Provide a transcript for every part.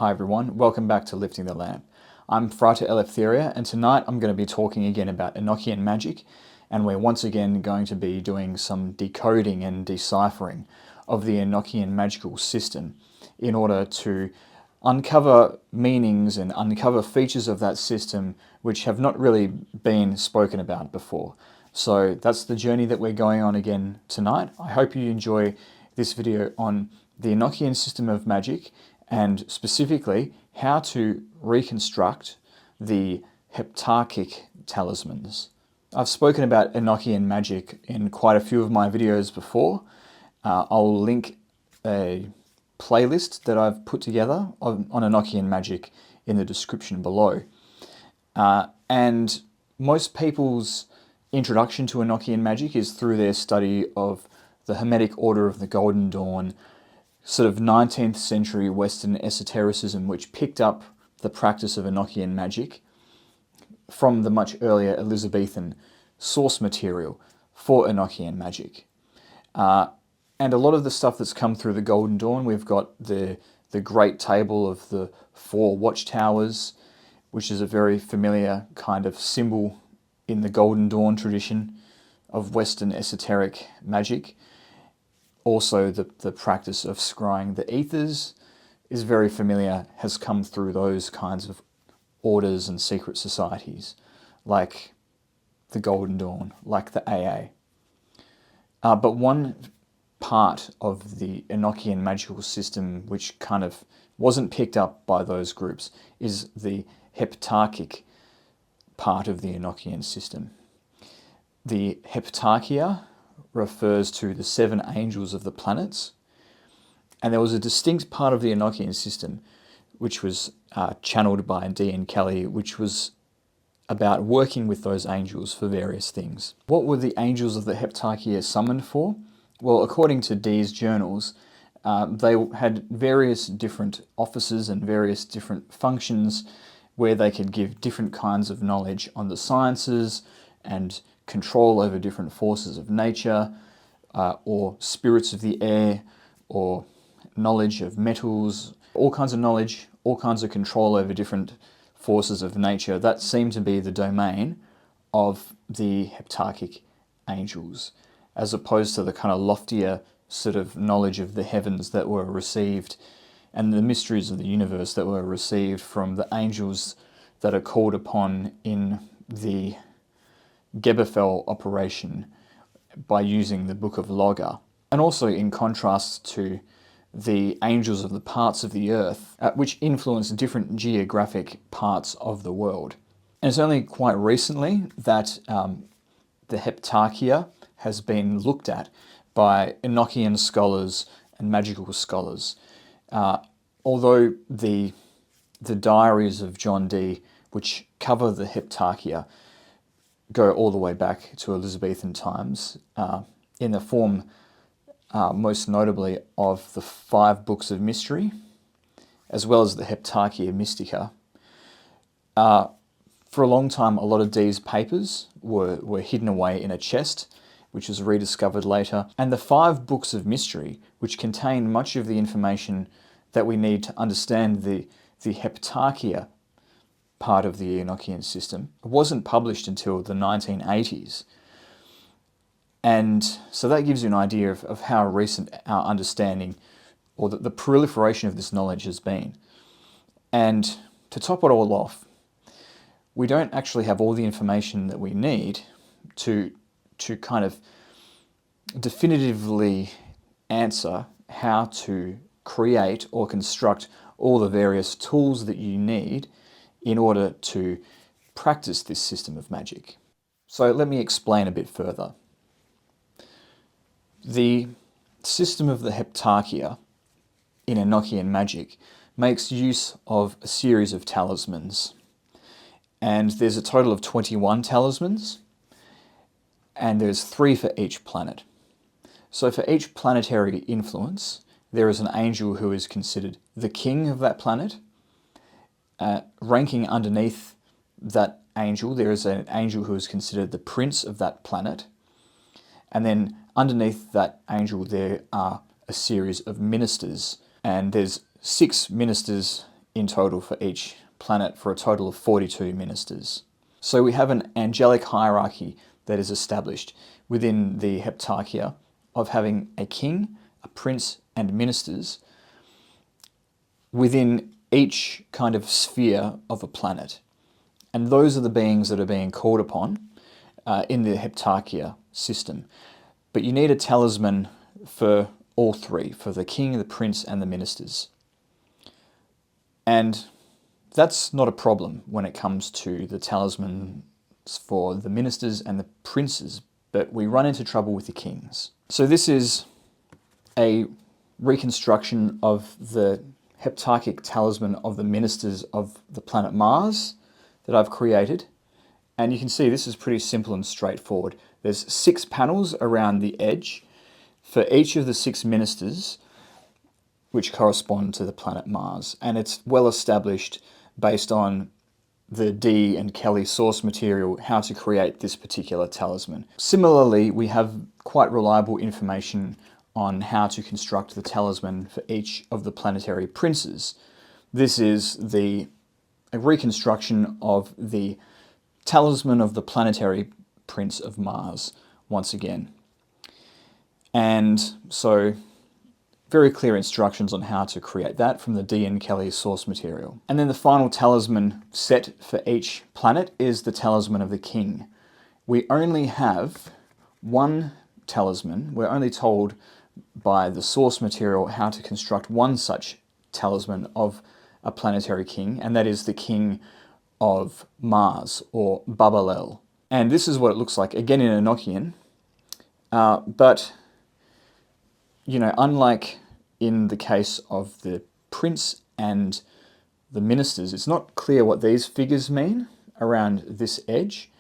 Hi everyone, welcome back to Lifting the Lamp. I'm Frater Eleftheria, and tonight I'm going to be talking again about Enochian magic, and we're once again going to be doing some decoding and deciphering of the Enochian magical system in order to uncover meanings and uncover features of that system which have not really been spoken about before. So that's the journey that we're going on again tonight. I hope you enjoy this video on the Enochian system of magic, and specifically how to reconstruct the Heptarchic Talismans. I've spoken about Enochian magic in quite a few of my videos before. I'll link a playlist that I've put together on Enochian magic in the description below. And most people's introduction to Enochian magic is through their study of the Hermetic Order of the Golden Dawn, sort of 19th century Western esotericism, which picked up the practice of Enochian magic from the much earlier Elizabethan source material for Enochian magic. And a lot of the stuff that's come through the Golden Dawn, we've got the great table of the 4 watchtowers, which is a very familiar kind of symbol in the Golden Dawn tradition of Western esoteric magic. Also, the practice of scrying the ethers is very familiar, has come through those kinds of orders and secret societies, like the Golden Dawn, like the AA. But one part of the Enochian magical system which kind of wasn't picked up by those groups is the Heptarchic part of the Enochian system. The Heptarchia refers to the 7 angels of the planets, and there was a distinct part of the Enochian system which was channeled by Dee and Kelly, which was about working with those angels for various things. What were the angels of the Heptarchia summoned for? Well, according to Dee's journals, they had various different offices and various different functions where they could give different kinds of knowledge on the sciences and control over different forces of nature, or spirits of the air, or knowledge of metals, all kinds of knowledge, all kinds of control over different forces of nature. That seemed to be the domain of the Heptarchic angels, as opposed to the kind of loftier sort of knowledge of the heavens that were received and the mysteries of the universe that were received from the angels that are called upon in the Gebethel operation by using the Book of Logger, and also in contrast to the angels of the parts of the earth, which influence different geographic parts of the world. And it's only quite recently that the Heptarchia has been looked at by Enochian scholars and magical scholars. Although the diaries of John Dee, which cover the Heptarchia, go all the way back to Elizabethan times, in the form most notably of the 5 books of mystery, as well as the Heptarchia Mystica. For a long time, a lot of Dee's papers were hidden away in a chest, which was rediscovered later. And the 5 books of mystery, which contain much of the information that we need to understand the Heptarchia part of the Enochian system, wasn't published until the 1980s. And so that gives you an idea of how recent our understanding, or the proliferation of this knowledge has been. And to top it all off, we don't actually have all the information that we need to kind of definitively answer how to create or construct all the various tools that you need in order to practice this system of magic. So let me explain a bit further. The system of the Heptarchia in Enochian magic makes use of a series of talismans. And there's a total of 21 talismans, and there's 3 for each planet. So for each planetary influence, there is an angel who is considered the king of that planet. Ranking underneath that angel, there is an angel who is considered the prince of that planet. And then underneath that angel, there are a series of ministers. And there's 6 ministers in total for each planet, for a total of 42 ministers. So we have an angelic hierarchy that is established within the Heptarchia of having a king, a prince, and ministers within each kind of sphere of a planet. And those are the beings that are being called upon in the Heptarchia system. But you need a talisman for all three, for the king, the prince, and the ministers. And that's not a problem when it comes to the talismans for the ministers and the princes, but we run into trouble with the kings. So this is a reconstruction of the Heptarchic talisman of the ministers of the planet Mars that I've created. And you can see this is pretty simple and straightforward. There's 6 panels around the edge for each of the 6 ministers, which correspond to the planet Mars. And it's well established based on the Dee and Kelly source material how to create this particular talisman. Similarly, we have quite reliable information on how to construct the talisman for each of the planetary princes. This is a reconstruction of the talisman of the planetary prince of Mars once again. And so very clear instructions on how to create that from the Dee and Kelly source material. And then the final talisman set for each planet is the talisman of the king. We only have one talisman. We're only told by the source material how to construct one such talisman of a planetary king, and that is the king of Mars, or Babalel. And this is what it looks like, again in Enochian, but unlike in the case of the prince and the ministers, it's not clear what these figures mean around this edge.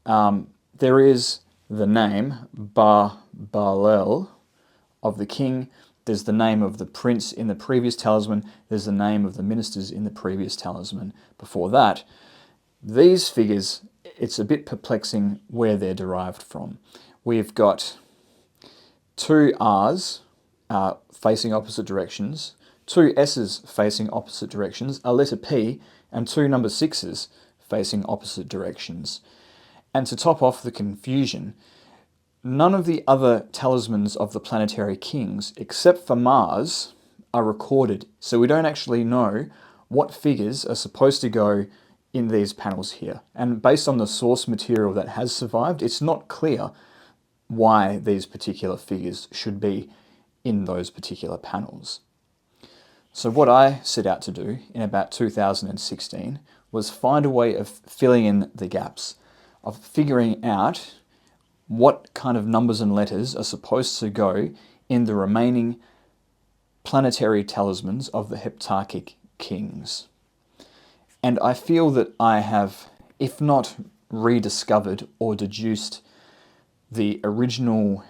There is the name Balel of the king, there's the name of the prince in the previous talisman, there's the name of the ministers in the previous talisman before that. These figures, it's a bit perplexing where they're derived from. We've got 2 R's facing opposite directions, 2 S's facing opposite directions, a letter P, and 2 number 6's facing opposite directions. And to top off the confusion, none of the other talismans of the planetary kings, except for Mars, are recorded. So we don't actually know what figures are supposed to go in these panels here. And based on the source material that has survived, it's not clear why these particular figures should be in those particular panels. So what I set out to do in about 2016 was find a way of filling in the gaps, of figuring out what kind of numbers and letters are supposed to go in the remaining planetary talismans of the Heptarchic Kings. And I feel that I have, if not rediscovered or deduced the original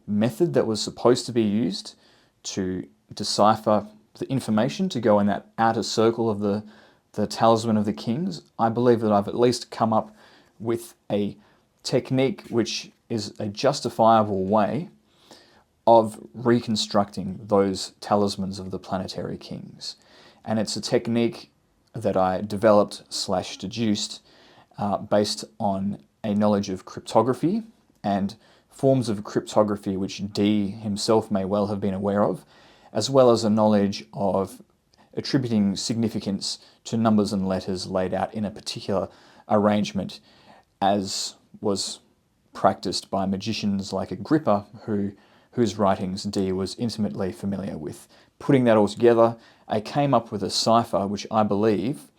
method that was supposed to be used to decipher the information to go in that outer circle of the talisman of the kings, I believe that I've at least come up with a technique which is a justifiable way of reconstructing those talismans of the planetary kings. And it's a technique that I developed / deduced based on a knowledge of cryptography and forms of cryptography which Dee himself may well have been aware of, as well as a knowledge of attributing significance to numbers and letters laid out in a particular arrangement, as was practiced by magicians like Agrippa, whose writings Dee was intimately familiar with. Putting that all together, I came up with a cipher which I believe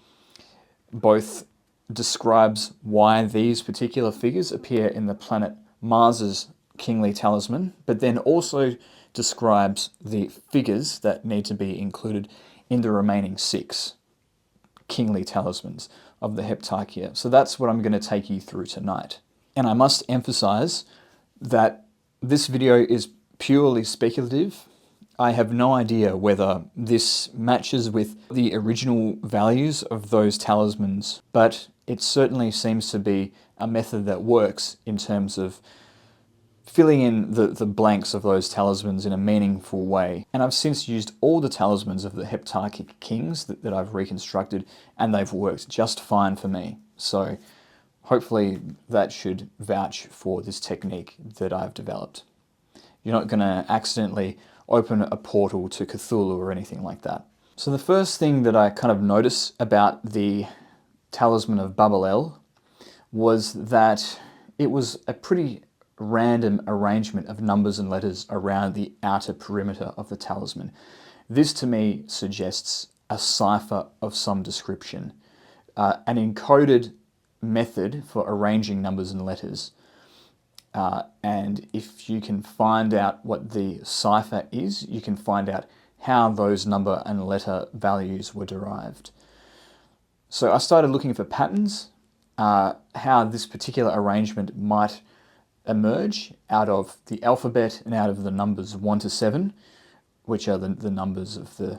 both describes why these particular figures appear in the planet Mars's kingly talisman, but then also describes the figures that need to be included in the remaining 6 kingly talismans of the Heptarchia. So that's what I'm going to take you through tonight. And I must emphasize that this video is purely speculative. I have no idea whether this matches with the original values of those talismans, but it certainly seems to be a method that works in terms of filling in the blanks of those talismans in a meaningful way. And I've since used all the talismans of the Heptarchic Kings that I've reconstructed, and they've worked just fine for me. So hopefully that should vouch for this technique that I've developed. You're not going to accidentally open a portal to Cthulhu or anything like that. So the first thing that I kind of noticed about the Talisman of Babel was that it was a pretty random arrangement of numbers and letters around the outer perimeter of the talisman. This to me suggests a cipher of some description, an encoded method for arranging numbers and letters. And if you can find out what the cipher is, you can find out how those number and letter values were derived. So I started looking for patterns, how this particular arrangement might emerge out of the alphabet and out of the numbers 1 to 7, which are the numbers of the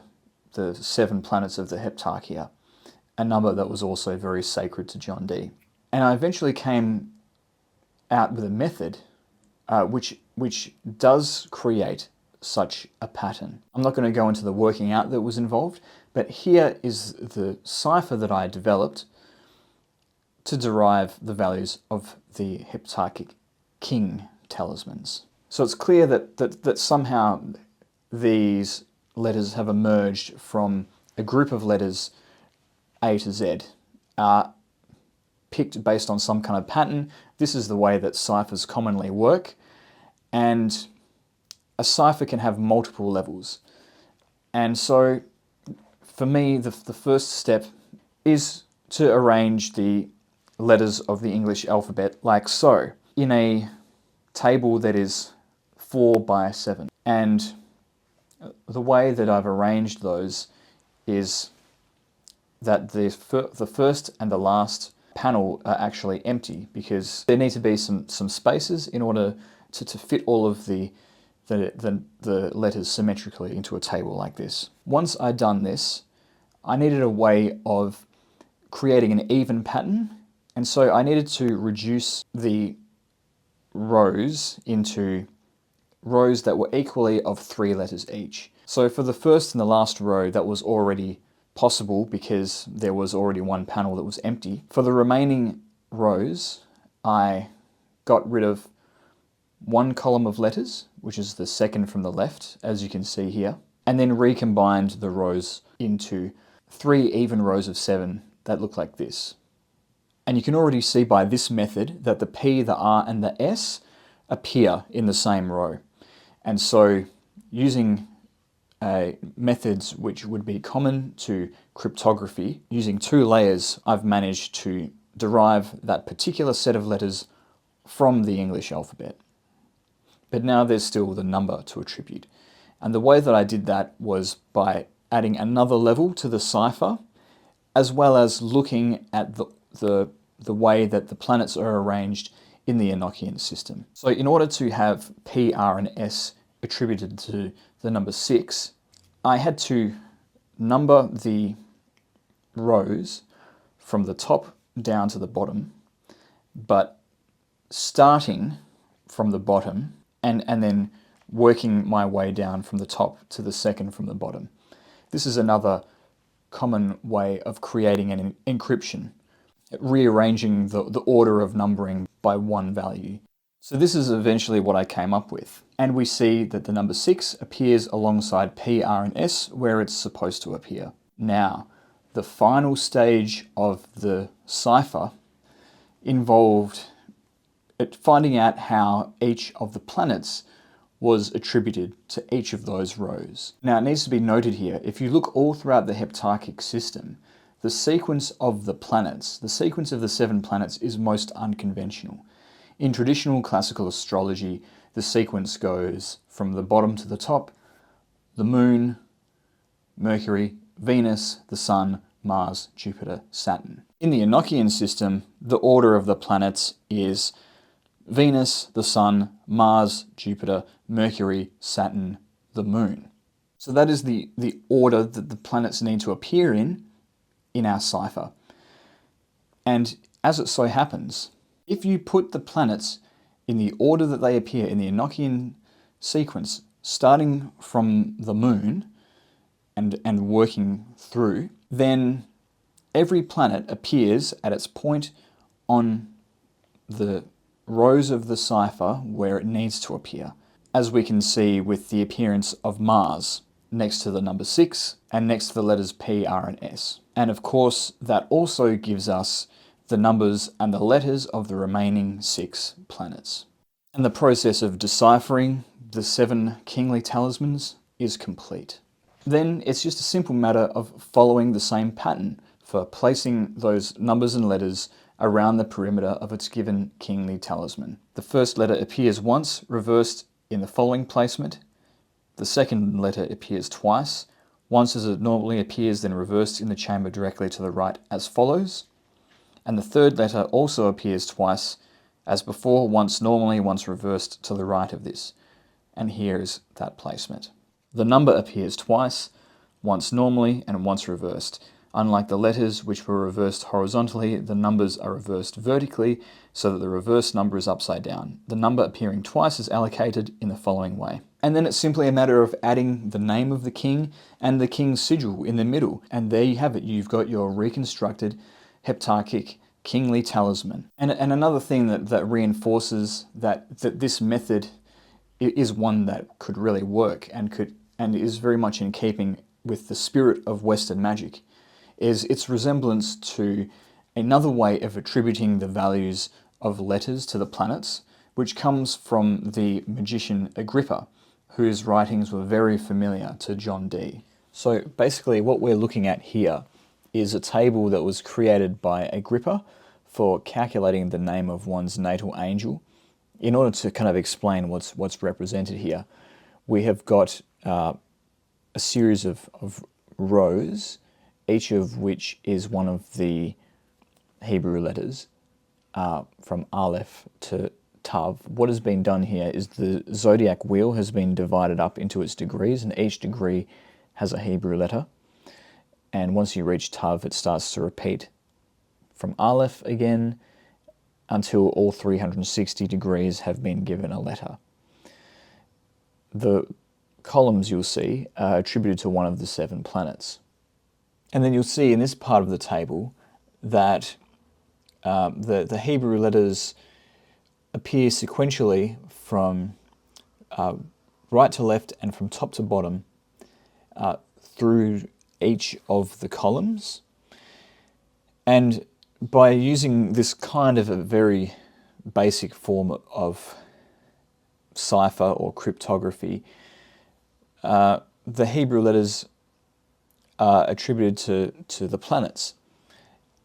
7 planets of the Heptarchia, a number that was also very sacred to John Dee. And I eventually came out with a method which does create such a pattern. I'm not going to go into the working out that was involved, but here is the cipher that I developed to derive the values of the Heptarchic King talismans. So it's clear that somehow these letters have emerged from a group of letters A to Z, picked based on some kind of pattern. This is the way that ciphers commonly work, and a cipher can have multiple levels. And so for me, the first step is to arrange the letters of the English alphabet like so, in a table that is 4 by 7. And the way that I've arranged those is that the first and the last panel are actually empty, because there need to be some spaces in order to fit all of the letters symmetrically into a table like this. Once I'd done this, I needed a way of creating an even pattern, and so I needed to reduce the rows into rows that were equally of 3 letters each. So for the first and the last row, that was already possible because there was already one panel that was empty. For the remaining rows, I got rid of one column of letters, which is the second from the left, as you can see here, and then recombined the rows into 3 even rows of 7 that look like this. And you can already see by this method that the P, the R, and the S appear in the same row. And so using methods which would be common to cryptography, using 2 layers, I've managed to derive that particular set of letters from the English alphabet. But now there's still the number to attribute. And the way that I did that was by adding another level to the cipher, as well as looking at the way that the planets are arranged in the Enochian system. So in order to have P, R, and S attributed to the number 6, I had to number the rows from the top down to the bottom, but starting from the bottom and then working my way down from the top to the second from the bottom. This is another common way of creating an encryption, rearranging the order of numbering by one value. So this is eventually what I came up with. And we see that the number 6 appears alongside P, R, and S where it's supposed to appear. Now, the final stage of the cipher involved finding out how each of the planets was attributed to each of those rows. Now, it needs to be noted here, if you look all throughout the Heptarchic system, the sequence of the planets, the sequence of the 7 planets is most unconventional. In traditional classical astrology, the sequence goes from the bottom to the top: the Moon, Mercury, Venus, the Sun, Mars, Jupiter, Saturn. In the Enochian system, the order of the planets is Venus, the Sun, Mars, Jupiter, Mercury, Saturn, the Moon. So that is the order that the planets need to appear in our cipher. And as it so happens, if you put the planets in the order that they appear in the Enochian sequence, starting from the moon and working through, then every planet appears at its point on the rows of the cipher where it needs to appear, as we can see with the appearance of Mars next to the number 6 and next to the letters P, R, and S. And of course, that also gives us the numbers and the letters of the remaining 6 planets. And the process of deciphering the 7 kingly talismans is complete. Then it's just a simple matter of following the same pattern for placing those numbers and letters around the perimeter of its given kingly talisman. The first letter appears once, reversed in the following placement. The second letter appears twice, once as it normally appears, then reversed in the chamber directly to the right as follows. And the third letter also appears twice, as before, once normally, once reversed to the right of this. And here is that placement. The number appears twice, once normally and once reversed. Unlike the letters, which were reversed horizontally, the numbers are reversed vertically, so that the reversed number is upside down. The number appearing twice is allocated in the following way. And then it's simply a matter of adding the name of the king and the king's sigil in the middle. And there you have it. You've got your reconstructed Heptarchic kingly talisman. And another thing that reinforces that this method is one that could really work and is very much in keeping with the spirit of Western magic, is its resemblance to another way of attributing the values of letters to the planets, which comes from the magician Agrippa, whose writings were very familiar to John Dee. So basically what we're looking at here is a table that was created by Agrippa for calculating the name of one's natal angel. In order to kind of explain what's represented here, we have got a series of rows, each of which is one of the Hebrew letters from Aleph to Tav. What has been done here is the zodiac wheel has been divided up into its degrees, and each degree has a Hebrew letter. And once you reach Tav, it starts to repeat from Aleph again until all 360 degrees have been given a letter. The columns you'll see are attributed to one of the 7 planets. And then you'll see in this part of the table that the Hebrew letters appear sequentially from right to left and from top to bottom through each of the columns. And by using this kind of a very basic form of cipher or cryptography, the Hebrew letters are attributed to the planets,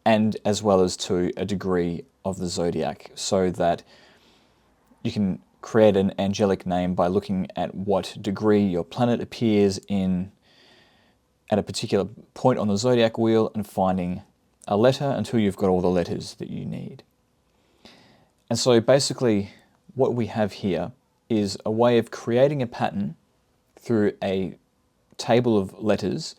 and as well as to a degree of the zodiac, so that you can create an angelic name by looking at what degree your planet appears in at a particular point on the zodiac wheel and finding a letter until you've got all the letters that you need. And so basically what we have here is a way of creating a pattern through a table of letters,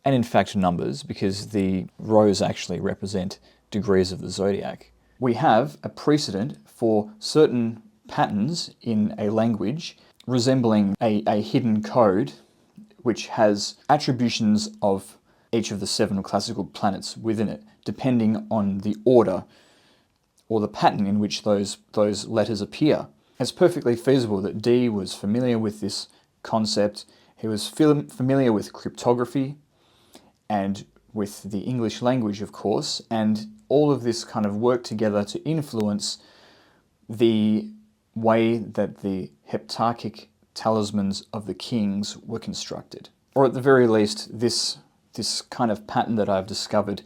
and in fact numbers, because the rows actually represent degrees of the zodiac. We have a precedent for certain patterns in a language resembling a hidden code which has attributions of each of the 7 classical planets within it, depending on the order or the pattern in which those letters appear. It's perfectly feasible that Dee was familiar with this concept. He was familiar with cryptography and with the English language, of course, and all of this kind of worked together to influence the way that the Heptarchic talismans of the kings were constructed. Or at the very least, this kind of pattern that I've discovered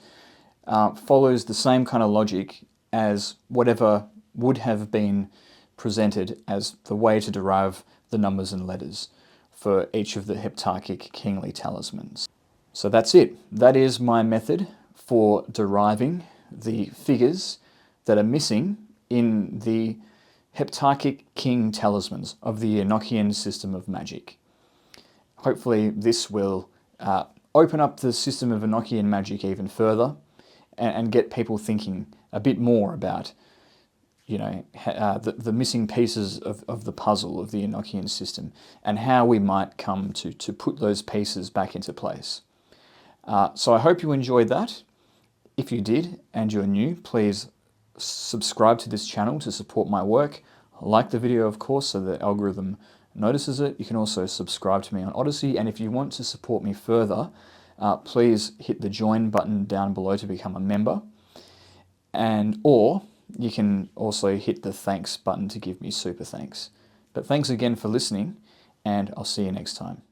follows the same kind of logic as whatever would have been presented as the way to derive the numbers and letters for each of the Heptarchic kingly talismans. So that's it. That is my method for deriving the figures that are missing in the Heptarchic king talismans of the Enochian system of magic. Hopefully this will open up the system of Enochian magic even further and get people thinking a bit more about the missing pieces of the puzzle of the Enochian system, and how we might come to put those pieces back into place. So I hope you enjoyed that. If you did and you're new, please subscribe to this channel to support my work. Like the video, of course, so the algorithm notices it. You can also subscribe to me on Odyssey, and if you want to support me further, please hit the join button down below to become a member, or you can also hit the thanks button to give me super thanks. But thanks again for listening, and I'll see you next time.